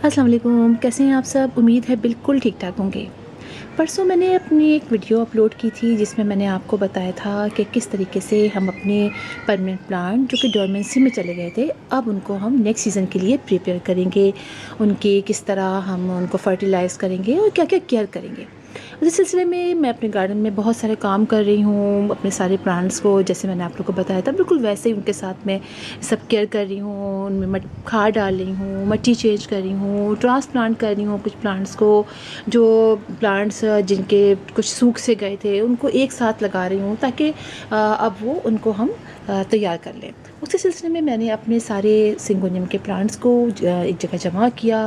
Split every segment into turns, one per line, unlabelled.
अस्सलाम वालेकुम, कैसे हैं आप सब? उम्मीद है बिल्कुल ठीक-ठाक होंगे। परसों मैंने अपनी एक वीडियो अपलोड की थी जिसमें मैंने आपको बताया था कि किस तरीके से हम अपने परमानेंट प्लांट जो कि डोरमेंसी में चले गए थे, अब उनको हम नेक्स्ट सीज़न के लिए प्रिपेयर करेंगे। उनकी किस तरह हम उनको फर्टिलाइज़ करेंगे और क्या-क्या केयर करेंगे। इस सिलसिले में मैं अपने गार्डन में बहुत सारे काम कर रही हूँ, अपने सारे प्लांट्स को जैसे मैंने आप लोगों को बताया था बिल्कुल वैसे ही उनके साथ में सब केयर कर रही हूँ। उनमें खाद डाल रही हूँ, मिट्टी चेंज कर रही हूँ, ट्रांसप्लांट कर रही हूँ कुछ प्लांट्स को। जो प्लांट्स जिनके कुछ सूख से गए थे उनको एक साथ लगा रही हूँ ताकि अब वो उनको हम तैयार कर लें। उसी सिलसिले में मैंने अपने सारे सिंगोनियम के प्लांट्स को एक जगह जमा किया।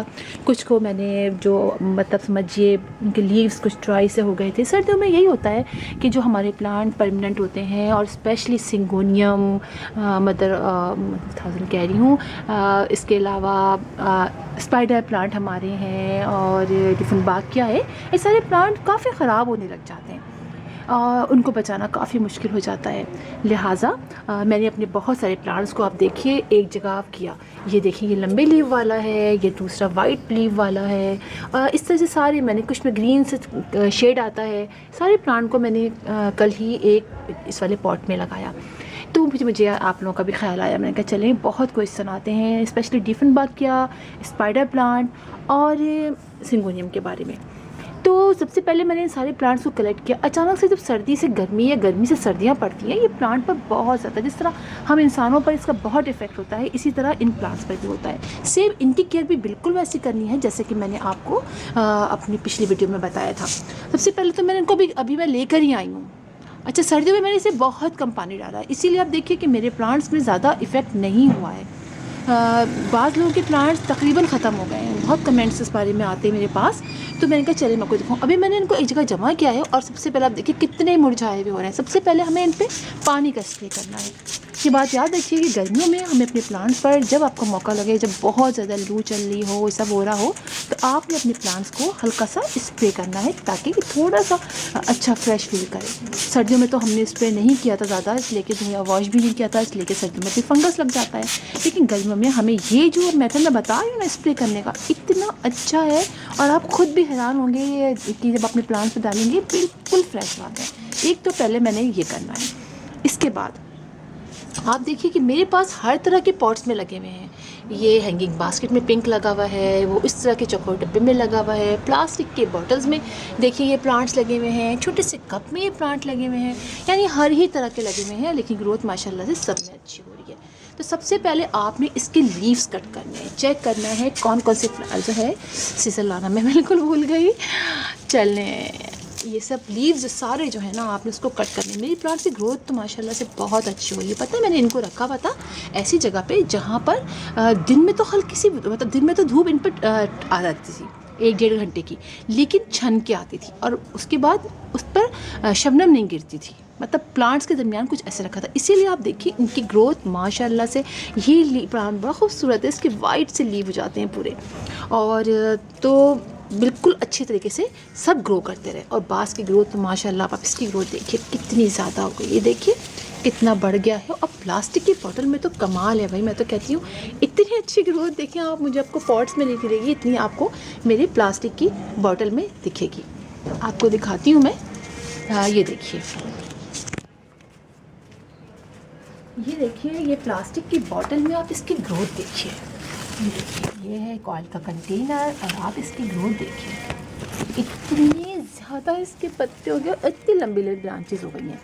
कुछ को मैंने जो मतलब समझिए उनके लीव्स कुछ ड्राई से हो गए थे। सर्दियों में यही होता है कि जो हमारे प्लांट परमानेंट होते हैं और स्पेशली सिंगोनियम मदर थाउजेंड कह रही हूँ, इसके अलावा स्पाइडर प्लांट हमारे हैं और डिफरेंट बाकिया है, ये सारे प्लांट काफ़ी ख़राब होने लग जाते हैं। उनको बचाना काफ़ी मुश्किल हो जाता है। लिहाजा मैंने अपने बहुत सारे प्लांट्स को आप देखिए एक जगह किया। ये देखिए, ये लंबे लीव वाला है, ये दूसरा वाइट लीव वाला है। इस तरह से सारे मैंने, कुछ में ग्रीन से शेड आता है, सारे प्लांट को मैंने कल ही एक इस वाले पॉट में लगाया। तो मुझे आप लोगों का भी ख्याल आया, मैंने कहा चलें बहुत कुछ सुनाते हैं, स्पेशली डिफरेंट स्पाइडर प्लांट और सिंगोनियम के बारे में। तो सबसे पहले मैंने इन सारे प्लांट्स को कलेक्ट किया। अचानक से जब सर्दी से गर्मी या गर्मी से सर्दियाँ पड़ती हैं, ये प्लांट पर बहुत ज़्यादा, जिस तरह हम इंसानों पर इसका बहुत इफेक्ट होता है, इसी तरह इन प्लांट्स पर भी होता है। सेम इनकी केयर भी बिल्कुल वैसी करनी है जैसे कि मैंने आपको अपनी पिछली वीडियो में बताया था। सबसे पहले तो मैंने इनको अभी मैं लेकर ही आई हूँ। अच्छा, सर्दियों में मैंने इसे बहुत कम पानी डाला है, इसीलिए आप देखिए कि मेरे प्लांट्स में ज़्यादा इफ़ेक्ट नहीं हुआ है। बाज़ लोगों के प्लांट्स तकरीबन ख़त्म हो गए हैं, बहुत कमेंट्स इस बारे में आते हैं मेरे पास। तो मैंने कहा चलिए मैं आपको दिखाऊँ। अभी मैंने इनको एक जगह जमा किया है और सबसे पहले आप देखिए कितने मुरझाए हुए हो रहे हैं। सबसे पहले हमें इन पर पानी का स्प्रे करना है। ये बात याद रखिए कि गर्मियों में हमें अपने प्लांट्स पर, जब आपको मौका लगे, जब बहुत ज़्यादा लू चल रही हो, सब हो रहा हो, तो आपने अपने प्लांट्स को हल्का सा स्प्रे करना है ताकि थोड़ा सा अच्छा फ्रेश फील करे। सर्दियों में तो हमने स्प्रे नहीं किया था ज़्यादा, इसलिए कि धुआं वॉश भी नहीं किया था, इसलिए कि सर्दियों में भी फंगस लग जाता है। लेकिन गर्मियों में हमें ये जो मेथड मैं बता रही हूँ ना स्प्रे करने का, इतना अच्छा है और आप खुद भी हैरान होंगे कि जब अपने प्लांट्स पर डालेंगे बिल्कुल फ्रेश बात है। एक तो पहले मैंने ये करना है। इसके बाद आप देखिए कि मेरे पास हर तरह के पॉट्स में लगे हुए हैं। ये हैंगिंग बास्केट में पिंक लगा हुआ है, वो इस तरह के चौकोर डब्बे में लगा हुआ है, प्लास्टिक के बॉटल्स में देखिए ये प्लांट्स लगे हुए हैं, छोटे से कप में ये प्लांट लगे हुए हैं, यानी हर ही तरह के लगे हुए हैं। लेकिन ग्रोथ माशाल्लाह से सब में अच्छी हो रही है। तो सबसे पहले आपने इसके लीव्स कट करने हैं, चेक करना है कौन कौन से जो है, सीजर लाना मैं बिल्कुल भूल गई, चलने ये सब लीव्स सारे जो है ना आपने उसको कट करने। मेरी प्लांट की ग्रोथ तो माशाल्लाह से बहुत अच्छी हुई है। पता है मैंने इनको रखा हुआ था ऐसी जगह पे जहाँ पर दिन में तो हल्की सी, मतलब दिन में तो धूप इन पर आ जाती थी 1-1.5 घंटे की, लेकिन छन के आती थी और उसके बाद उस पर शबनम नहीं गिरती थी। मतलब प्लांट्स के दरमियान कुछ ऐसे रखा था, इसीलिए आप देखिए इनकी ग्रोथ माशाल्लाह से, ये प्लांट बड़ा खूबसूरत है, इसके वाइट से लीव हो जाते हैं पूरे, और तो बिल्कुल अच्छे तरीके से सब ग्रो करते रहे। और बांस की ग्रोथ तो माशाल्लाह आप इसकी ग्रोथ देखिए कितनी ज़्यादा हो गई, ये देखिए कितना बढ़ गया है। और प्लास्टिक की बॉटल में तो कमाल है भाई, मैं तो कहती हूँ इतनी अच्छी ग्रोथ देखें आप, मुझे आपको पॉट्स में नहीं दिखेगी इतनी, आपको मेरी प्लास्टिक की बॉटल में दिखेगी। आपको दिखाती हूँ मैं, ये देखिए, ये देखिए, ये प्लास्टिक की बॉटल में आप इसकी ग्रोथ देखिए। ये देखिए, ये है एक ऑयल का कंटेनर और आप इसकी ग्रोथ देखिए, इतनी ज़्यादा इसके पत्ते हो गए, इतनी लंबी लंबी ब्रांचेस हो गई हैं।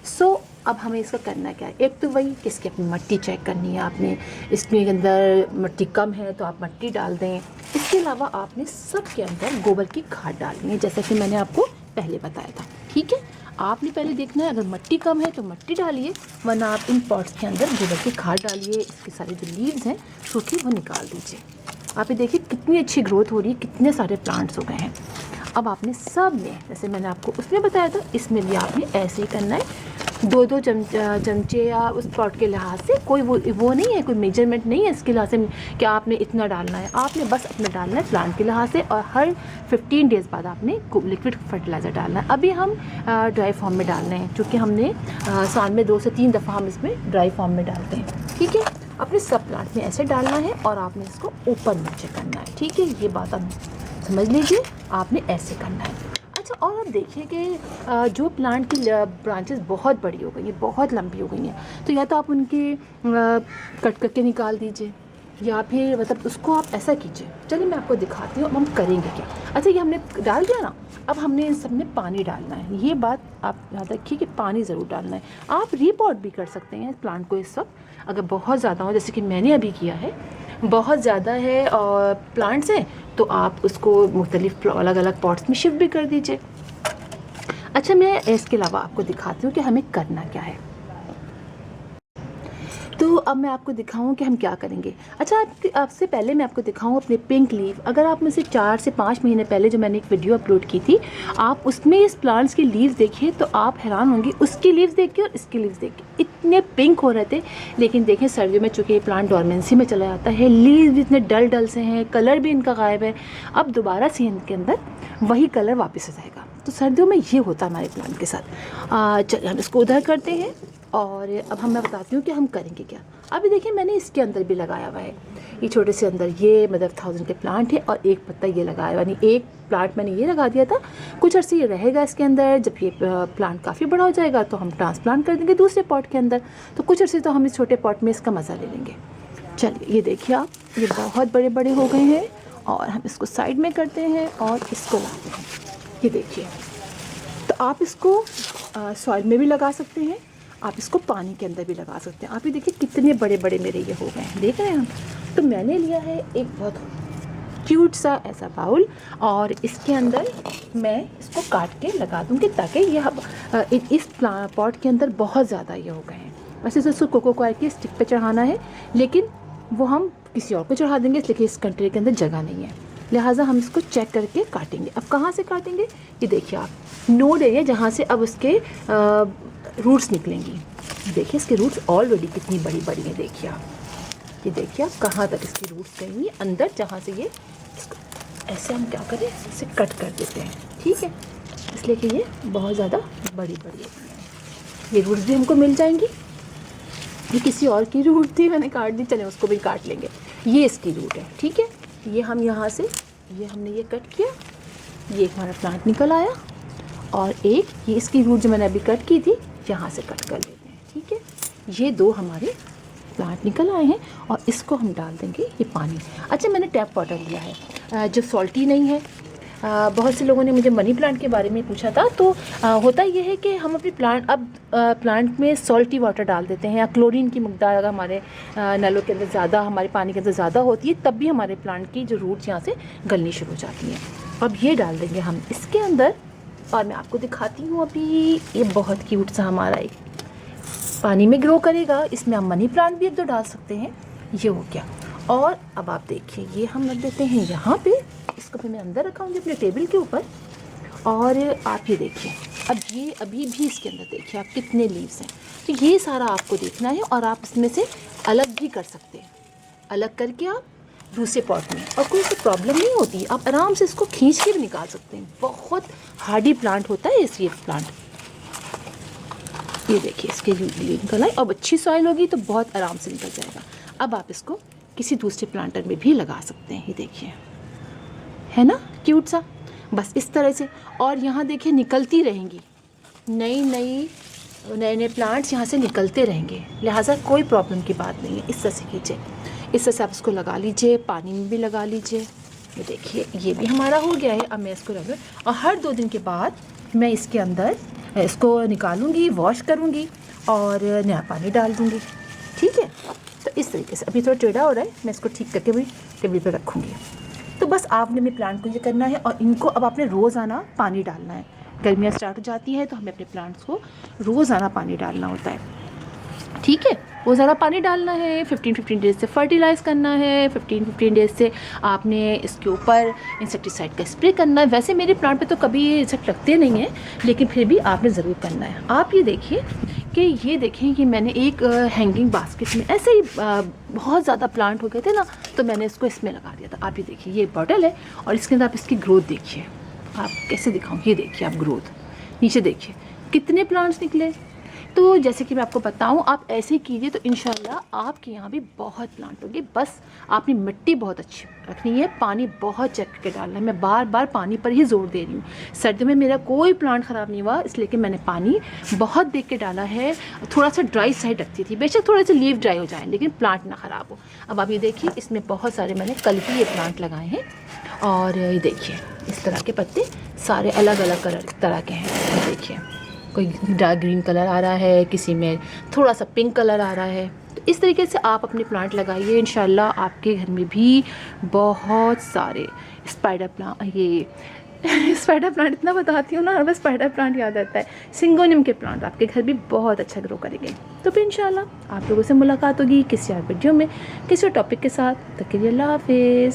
सो अब हमें इसका करना क्या है, एक तो वही कि इसकी अपनी मिट्टी चेक करनी है आपने, इसके अंदर मिट्टी कम है तो आप मिट्टी डाल दें। इसके अलावा आपने सब के अंदर गोबर की खाद डालनी है जैसा कि मैंने आपको पहले बताया था। ठीक है, आपने पहले देखना है, अगर मिट्टी कम है तो मिट्टी डालिए, वरना आप इन पॉट्स के अंदर गोबर की खाद डालिए। इसके सारे जो लीव्स हैं सूखी वो निकाल दीजिए। आप ये देखिए कितनी अच्छी ग्रोथ हो रही है, कितने सारे प्लांट्स हो गए हैं। अब आपने सब में, जैसे मैंने आपको उसमें बताया था, इसमें भी आपने ऐसे ही करना है। 2-2 चमचे या उस पॉट के लिहाज से, कोई वो नहीं है, कोई मेजरमेंट नहीं है इसके लिहाज से कि आपने इतना डालना है। आपने बस अपना डालना है प्लांट के लिहाज से, और हर 15 डेज़ बाद आपने लिक्विड फर्टिलाइज़र डालना है। अभी हम ड्राई फॉर्म में डालना है, क्योंकि हमने साल में 2 से 3 दफ़ा हम इसमें ड्राई फॉर्म में डालते हैं। ठीक है, अपने सब प्लांट में ऐसे डालना है और आपने इसको ऊपर नीचे करना है, ठीक है। ये बात आप समझ लीजिए, आपने ऐसे करना है। अच्छा, और आप देखिए कि जो प्लांट की ब्रांचेस बहुत बड़ी हो गई हैं, बहुत लंबी हो गई हैं, तो या तो आप उनके कट करके निकाल दीजिए, या फिर मतलब उसको आप ऐसा कीजिए। चलिए मैं आपको दिखाती हूँ अब हम करेंगे क्या। अच्छा, ये हमने डाल दिया ना, अब हमने इन सब में पानी डालना है। ये बात आप याद रखिए कि पानी ज़रूर डालना है। आप रीपॉट भी कर सकते हैं प्लांट को इस वक्त, अगर बहुत ज़्यादा हो, जैसे कि मैंने अभी किया है, बहुत ज़्यादा है और प्लांट्स हैं, तो आप उसको मुख्तलिफ अलग अलग पॉट्स में शिफ्ट भी कर दीजिए। अच्छा, मैं इसके अलावा आपको दिखाती हूँ कि हमें करना क्या है। तो अब मैं आपको दिखाऊं कि हम क्या करेंगे। अच्छा, आपसे पहले मैं आपको दिखाऊं अपने पिंक लीफ। अगर आप मुझसे 4 से 5 महीने पहले जो मैंने एक वीडियो अपलोड की थी, आप उसमें इस प्लांट्स की लीव्स देखिए तो आप हैरान होंगे। उसकी लीव्स देखिए और इसकी लीव्स देखिए, इतने पिंक हो रहे थे। लेकिन देखें सर्दियों में चूँकि ये प्लांट डॉर्मेंसी में चला जाता है, लीव्स इतने डल डल से हैं, कलर भी इनका गायब है। अब दोबारा से इनके अंदर वही कलर वापस आ जाएगा। तो सर्दियों में ये होता है हमारे प्लांट के साथ। चलिए हम इसको उधर करते हैं और अब मैं बताती हूँ कि हम करेंगे क्या। अभी देखिए मैंने इसके अंदर भी लगाया हुआ है, ये छोटे से अंदर ये मतलब 1000 के प्लांट है और एक पत्ता ये लगाया हुआ, यानी एक प्लांट मैंने ये लगा दिया था। कुछ अर्से ये रहेगा इसके अंदर, जब ये प्लांट काफ़ी बड़ा हो जाएगा तो हम ट्रांसप्लांट कर देंगे दूसरे पॉट के अंदर। तो कुछ अर्से तो हम इस छोटे पॉट में इसका मज़ा ले लेंगे। चलिए ये देखिए आप, ये बहुत बड़े बड़े हो गए हैं और हम इसको साइड में करते हैं और इसको लाते हैं। ये देखिए, तो आप इसको सॉइल में भी लगा सकते हैं, आप इसको पानी के अंदर भी लगा सकते हैं। आप ये देखिए कितने बड़े बड़े मेरे ये हो गए हैं, देख रहे हैं हम। तो मैंने लिया है एक बहुत क्यूट सा ऐसा बाउल और इसके अंदर मैं इसको काट के लगा दूँगी ताकि ये इस पॉट के अंदर बहुत ज़्यादा ये हो गए हैं। वैसे तो इसको कोको कोला की स्टिक पे चढ़ाना है, लेकिन वो हम किसी और को चढ़ा देंगे, इसलिए इस कंटेनर के अंदर जगह नहीं है, लिहाजा हम इसको चेक करके काटेंगे। अब कहाँ से काटेंगे, ये देखिए आप, नोड एरिया जहाँ से अब उसके रूट्स निकलेंगी। देखिए इसके रूट्स ऑलरेडी कितनी बड़ी बड़ी हैं, देखिए आप, ये देखिए आप कहाँ तक इसकी रूट्स गई हैं अंदर, जहाँ से ये ऐसे हम क्या करें, इसे कट कर देते हैं, ठीक है, इसलिए कि ये बहुत ज़्यादा बड़ी बड़ी है। ये रूट्स भी हमको मिल जाएंगी। ये किसी और की रूट थी, मैंने काट दी, चलें उसको भी काट लेंगे। ये इसकी रूट है, ठीक है। ये हम यहाँ से ये हमने ये कट किया, ये हमारा प्लांट निकल आया, और एक ये इसकी रूट जो मैंने अभी कट की थी यहाँ से कट कर लेते हैं, ठीक है। ये दो हमारे प्लांट निकल आए हैं और इसको हम डाल देंगे ये पानी। अच्छा, मैंने टैप वाटर लिया है जो सॉल्टी नहीं है। बहुत से लोगों ने मुझे मनी प्लांट के बारे में पूछा था, तो होता ये है कि हम अपने प्लांट में सॉल्टी वाटर डाल देते हैं, या क्लोरीन की मकदार अगर हमारे नलों के अंदर ज़्यादा, हमारे पानी के अंदर ज़्यादा होती है, तब भी हमारे प्लांट की जो रूट्स यहाँ से गलनी शुरू हो जाती हैं। अब ये डाल देंगे हम इसके अंदर और मैं आपको दिखाती हूँ। अभी ये बहुत क्यूट सा हमारा एक पानी में ग्रो करेगा, इसमें हम मनी प्लांट भी एक दो डाल सकते हैं। ये हो गया। और अब आप देखिए ये हम रख देते हैं यहाँ पे, इसको फिर मैं अंदर रखाऊंगी अपने टेबल के ऊपर। और आप ये देखिए, अब ये अभी भी इसके अंदर देखिए आप कितने लीव्स हैं। तो ये सारा आपको देखना है और आप इसमें से अलग भी कर सकते हैं, अलग करके आप दूसरे पॉट में, और कोई सी प्रॉब्लम नहीं होती, आप आराम से इसको खींच के भी निकाल सकते हैं। बहुत हार्डी प्लांट होता है ये प्लांट। ये देखिए इसके लीव निकल आए, अब अच्छी सॉइल होगी तो बहुत आराम से निकल जाएगा। अब आप इसको किसी दूसरे प्लांटर में भी लगा सकते हैं। ये देखिए, है ना क्यूट सा, बस इस तरह से। और यहाँ देखिए निकलती रहेंगी, नए नए प्लांट्स यहाँ से निकलते रहेंगे, लिहाजा कोई प्रॉब्लम की बात नहीं है। इस तरह से कीजिए, इस तरह से आप इसको लगा लीजिए, पानी में भी लगा लीजिए। ये देखिए ये भी हमारा हो गया है। अब मैं इसको रख, और हर 2 दिन के बाद मैं इसके अंदर इसको निकालूंगी, वॉश करूंगी और नया पानी डाल दूंगी, ठीक है। तो इस तरीके से, अभी थोड़ा टेढ़ा हो रहा है, मैं इसको ठीक करके भी टेबल पे रखूंगी। तो बस आपने अपने प्लांट को ये करना है, और इनको अब आपने रोज़ाना पानी डालना है। गर्मियाँ स्टार्ट हो जाती हैं तो हमें अपने प्लांट्स को रोज़ाना पानी डालना होता है, ठीक है। वो ज़्यादा पानी डालना है, 15-15 डेज से फर्टिलाइज़ करना है, 15-15 डेज से आपने इसके ऊपर इंसेक्टिसाइड का स्प्रे करना है। वैसे मेरे प्लांट पे तो कभी इंसेक्ट लगते नहीं हैं, लेकिन फिर भी आपने ज़रूर करना है। आप ये देखिए कि ये देखें कि मैंने एक हैंगिंग बास्केट में ऐसे ही बहुत ज़्यादा प्लांट हो गए थे ना, तो मैंने इसको इसमें लगा दिया था। आप ये देखिए ये बॉटल है और इसके अंदर आप इसकी ग्रोथ देखिए, आप कैसे दिखाऊँ, ये देखिए आप ग्रोथ, नीचे देखिए कितने प्लांट्स निकले, तो जैसे कि मैं आपको बताऊं, आप ऐसे कीजिए तो इंशाल्लाह आपके यहाँ भी बहुत प्लांट होंगे। बस आपने मिट्टी बहुत अच्छी रखनी है, पानी बहुत चेक करके डालना है। मैं बार बार पानी पर ही जोर दे रही हूँ। सर्दी में मेरा कोई प्लांट ख़राब नहीं हुआ, इसलिए कि मैंने पानी बहुत देख के डाला है। थोड़ा सा ड्राई साइड रखती थी, बेशक थोड़े से लीव ड्राई हो जाए लेकिन प्लांट ना ख़राब हो। अब आप ये देखिए, इसमें बहुत सारे मैंने कल ही ये प्लांट लगाए हैं और ये देखिए इस तरह के पत्ते सारे अलग अलग तरह के हैं। देखिए कोई डार्क ग्रीन कलर आ रहा है, किसी में थोड़ा सा पिंक कलर आ रहा है। तो इस तरीके से आप अपने प्लांट लगाइए, इंशाल्लाह आपके घर में भी बहुत सारे स्पाइडर प्लांट, ये स्पाइडर प्लांट इतना बताती हूँ ना, हर बार स्पाइडर प्लांट याद आता है। सिंगोनियम के प्लांट आपके घर भी बहुत अच्छा ग्रो करेंगे। तो फिर इंशाल्लाह आप लोगों से मुलाकात होगी किसी और वीडियो में किसी और टॉपिक के साथ। तक के लिए अल्लाह हाफिज़।